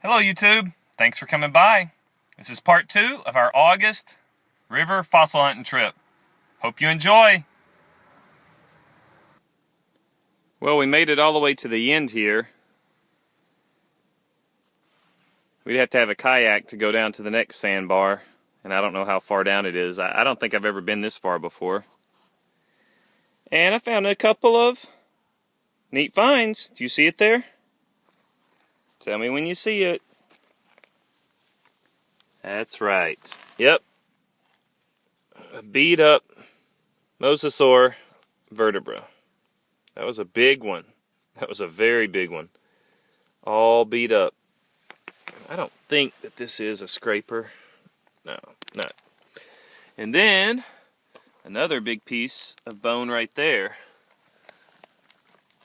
Hello YouTube, thanks for coming by. This is part 2 of our August river fossil hunting trip. Hope you enjoy. Well, we made it all the way to the end here. We'd have to have a kayak to go down to the next sandbar, and I don't know how far down it is. I don't think I've ever been this far before. And I found a couple of neat finds. Do you see it there? Tell me when you see it. That's right. Yep. A beat up mosasaur vertebra. That was a big one. That was a very big one. All beat up. I don't think that this is a scraper. No, not. And then another big piece of bone right there.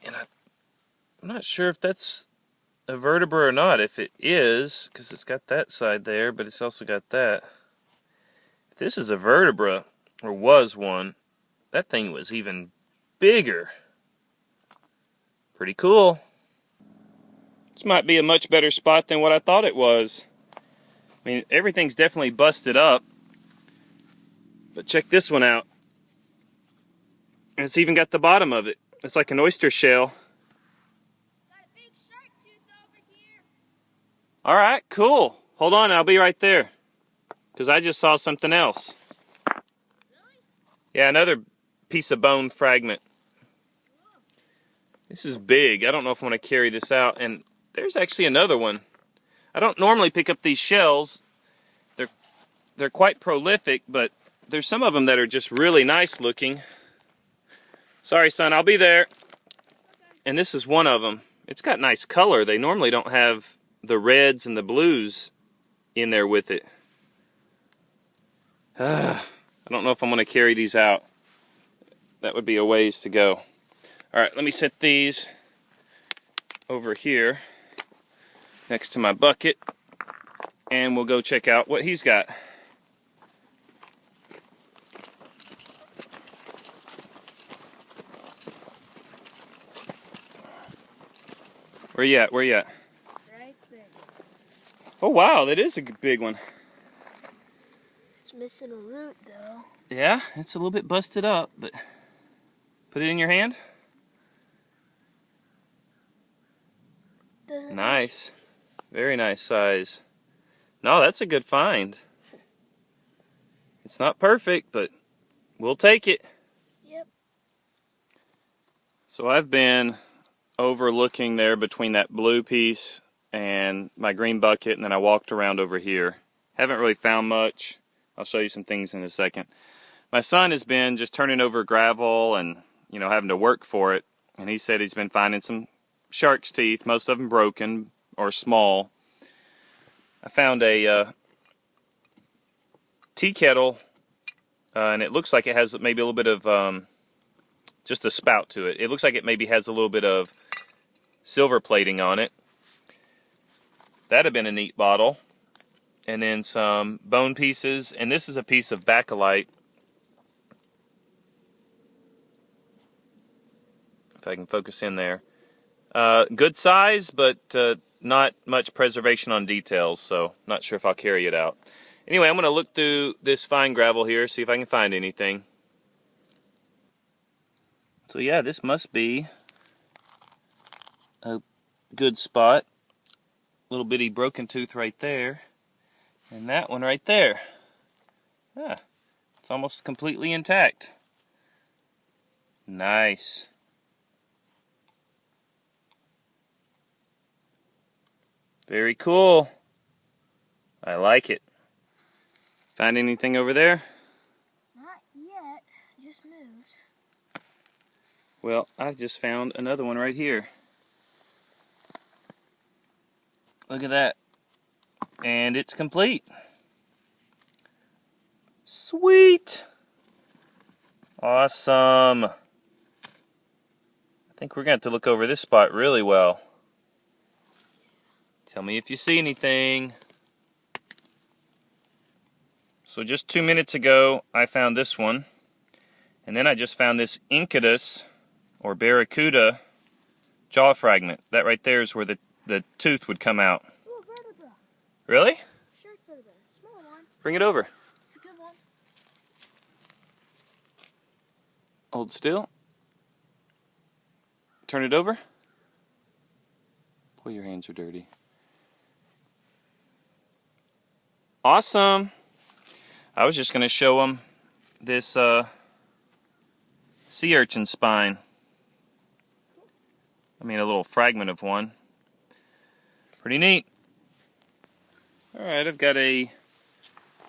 And I'm not sure if that's a vertebra or not. If it is, because it's got that side there, but it's also got that. If this is a vertebra, or was one, that thing was even bigger. Pretty cool. This might be a much better spot than what I thought it was. I mean, everything's definitely busted up. But check this one out. And it's even got the bottom of it. It's like an oyster shell. Got a big shark tooth over here. Alright, cool. Hold on, I'll be right there. Because I just saw something else. Really? Yeah, another piece of bone fragment. This is big. I don't know if I want to carry this out. And there's actually another one. I don't normally pick up these shells. They're quite prolific, but there's some of them that are just really nice looking. Sorry, son, I'll be there. And this is one of them. It's got nice color. They normally don't have the reds and the blues in there with it. I don't know if I'm going to carry these out. That would be a ways to go. Alright, let me set these over here next to my bucket, and we'll go check out what he's got. Where you at? Where you at? Right there. Oh wow, that is a big one. It's missing a root though. Yeah, it's a little bit busted up, but put it in your hand. Doesn't Nice. Very nice size. No, that's a good find. It's not perfect, but we'll take it. Yep. So I've been overlooking there between that blue piece and my green bucket, and then I walked around over here. Haven't really found much. I'll show you some things in a second. My son has been just turning over gravel and, you know, having to work for it. And he said he's been finding some shark's teeth, most of them broken or small. I found a tea kettle, and it looks like it has maybe a little bit of just a spout to it. It looks like it maybe has a little bit of silver plating on it. That'd have been a neat bottle. And then some bone pieces, and this is a piece of bakelite. If I can focus in there. Good size, but not much preservation on details, so not sure if I'll carry it out. Anyway, I'm going to look through this fine gravel here, see if I can find anything. So yeah, this must be a good spot. Little bitty broken tooth right there. And that one right there. Ah, it's almost completely intact. Nice. Very cool. I like it. Find anything over there? Not yet. Just moved. Well, I just found another one right here. Look at that. And it's complete. Sweet. Awesome. I think we're going to have to look over this spot really well. Tell me if you see anything. So just 2 minutes ago, I found this one. And then I just found this Incudus, or Barracuda, jaw fragment. That right there is where the tooth would come out. Oh, vertebrae. Really? Shark vertebra. Small one. Bring it over. It's a good one. Hold still. Turn it over. Boy, your hands are dirty. Awesome. I was just going to show them this sea urchin spine. I mean, a little fragment of one. Pretty neat. Alright, I've got I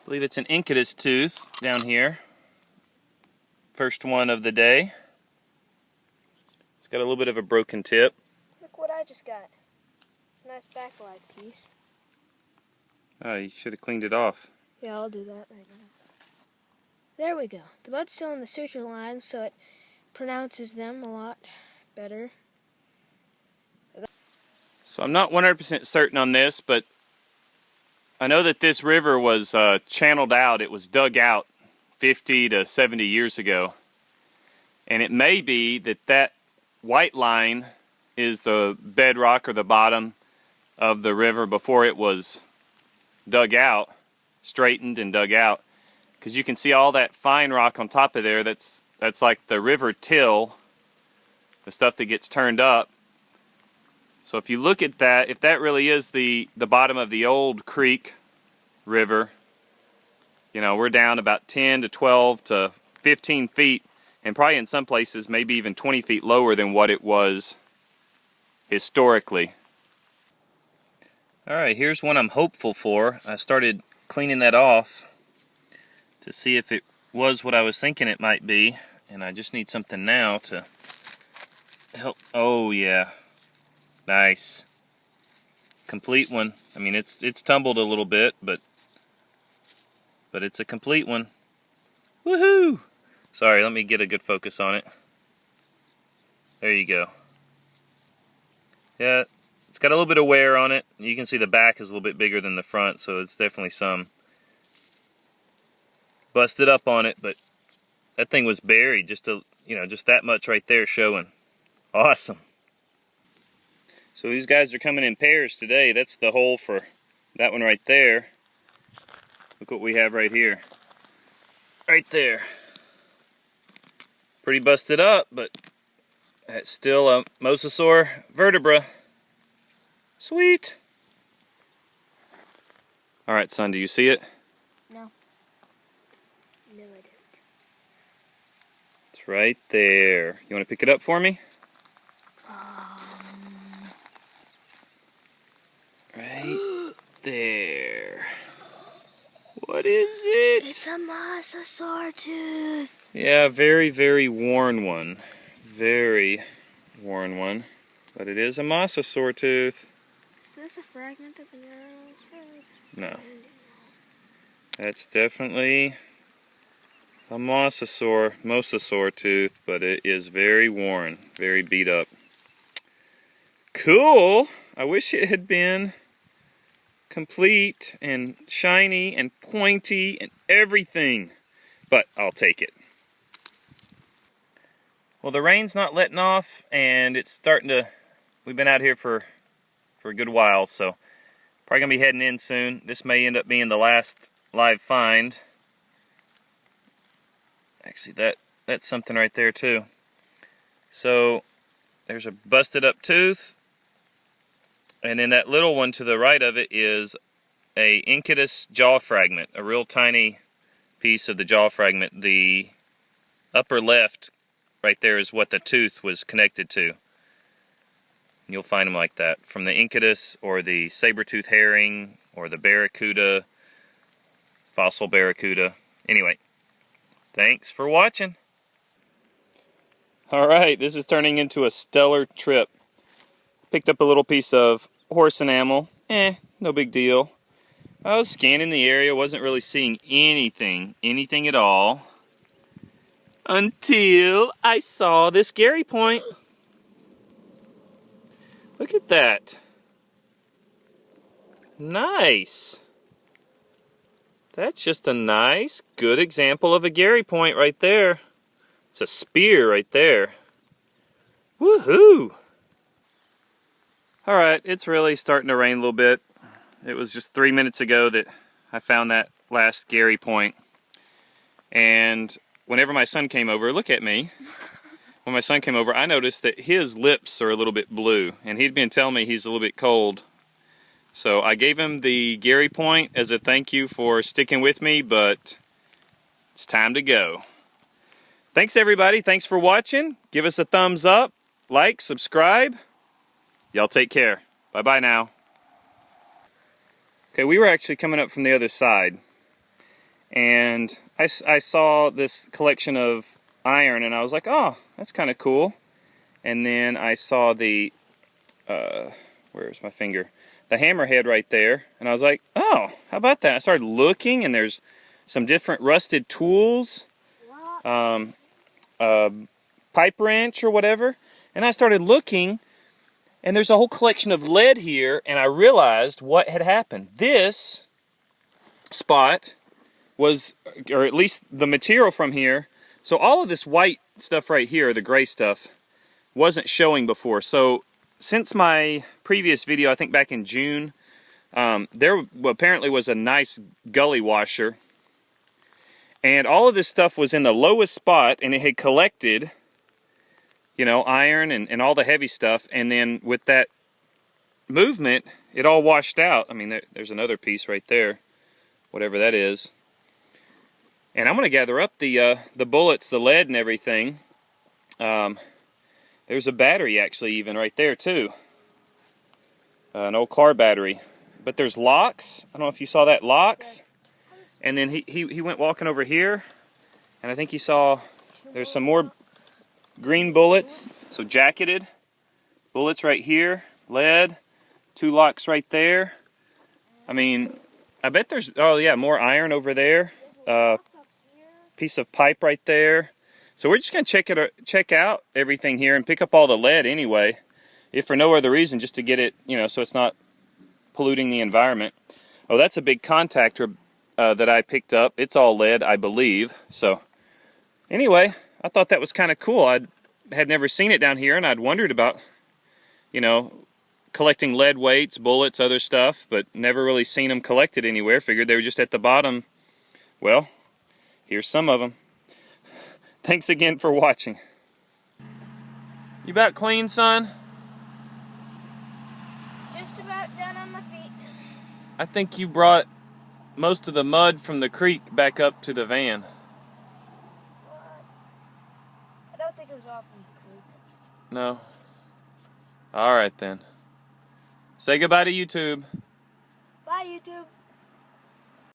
believe it's an Incudus tooth down here. First one of the day. It's got a little bit of a broken tip. Look what I just got. It's a nice backlight piece. Oh, you should have cleaned it off. Yeah, I'll do that right now. There we go. The bud's still in the suture line, so it pronounces them a lot better. So I'm not 100% certain on this, but I know that this river was channeled out. It was dug out 50 to 70 years ago. And it may be that that white line is the bedrock or the bottom of the river before it was dug out, straightened and dug out. Because you can see all that fine rock on top of there. That's like the river till, the stuff that gets turned up. So if you look at that, if that really is the bottom of the old creek river, you know, we're down about 10 to 12 to 15 feet, and probably in some places maybe even 20 feet lower than what it was historically. Alright, here's one I'm hopeful for. I started cleaning that off to see if it was what I was thinking it might be, and I just need something now to help. Oh yeah, nice, complete one. I mean, it's tumbled a little bit, but it's a complete one. Woohoo! Sorry, let me get a good focus on it. There you go. Yeah, it's got a little bit of wear on it. You can see the back is a little bit bigger than the front, so it's definitely some busted up on it, but that thing was buried, just that much right there showing. Awesome. So these guys are coming in pairs today. That's the hole for that one right there. Look what we have right here. Right there. Pretty busted up, but that's still a mosasaur vertebra. Sweet. Alright, son, do you see it? No. No, I don't. It's right there. You want to pick it up for me? Right there. What is it? It's a mosasaur tooth. Yeah, very, very worn one. Very worn one. But it is a mosasaur tooth. Is this a fragment of an arrow? No. That's definitely a mosasaur tooth, but it is very worn, very beat up. Cool! I wish it had been complete and shiny and pointy and everything, but I'll take it. Well, the rain's not letting off, and it's starting to, we've been out here for a good while, so probably gonna be heading in soon. This may end up being the last live find. Actually, that's something right there too. So there's a busted up tooth, and then that little one to the right of it is a Incudus jaw fragment, a real tiny piece of the jaw fragment. The upper left right there is what the tooth was connected to. You'll find them like that from the Incudus or the saber-tooth herring or the barracuda, fossil barracuda. Anyway, thanks for watching. Alright, this is turning into a stellar trip. Picked up a little piece of horse enamel. No big deal. I was scanning the area, wasn't really seeing anything at all, until I saw this Gary point. Look at that. Nice. That's just a nice, good example of a Gary point right there. It's a spear right there. Woohoo! Alright, it's really starting to rain a little bit. It was just 3 minutes ago that I found that last Gary point. And whenever my son came over, look at me. When my son came over, I noticed that his lips are a little bit blue, and he'd been telling me he's a little bit cold. So I gave him the Gary point as a thank you for sticking with me, but it's time to go. Thanks everybody, thanks for watching. Give us a thumbs up, like, subscribe. Y'all take care. Bye-bye now. Okay, we were actually coming up from the other side, and I saw this collection of iron, and I was like, oh, that's kind of cool. And then I saw the, where's my finger? The hammerhead right there, and I was like, oh, how about that? I started looking, and there's some different rusted tools, pipe wrench or whatever, and I started looking, and there's a whole collection of lead here, and I realized what had happened. This spot was, or at least the material from here, so all of this white stuff right here, the gray stuff, wasn't showing before. So since my previous video, I think back in June, there apparently was a nice gully washer, and all of this stuff was in the lowest spot, and it had collected, you know, iron and all the heavy stuff, and then with that movement, it all washed out. I mean, there's another piece right there, whatever that is. And I'm going to gather up the bullets, the lead and everything. There's a battery actually even right there too. An old car battery. But there's locks. I don't know if you saw that, locks. And then he went walking over here, and I think he saw there's some more green bullets, so jacketed bullets right here, lead, 2 locks right there. I mean, I bet there's, oh yeah, more iron over there, piece of pipe right there. So we're just gonna check out everything here and pick up all the lead anyway, if for no other reason, just to get it, you know, so it's not polluting the environment. Oh, that's a big contactor that I picked up. It's all lead, I believe. So anyway, I thought that was kind of cool. I had never seen it down here, and I'd wondered about, you know, collecting lead weights, bullets, other stuff, but never really seen them collected anywhere. Figured they were just at the bottom. Well, here's some of them. Thanks again for watching. You about clean, son? Just about done on my feet. I think you brought most of the mud from the creek back up to the van. What? I don't think it was off from the creek. No. All right then. Say goodbye to YouTube. Bye, YouTube.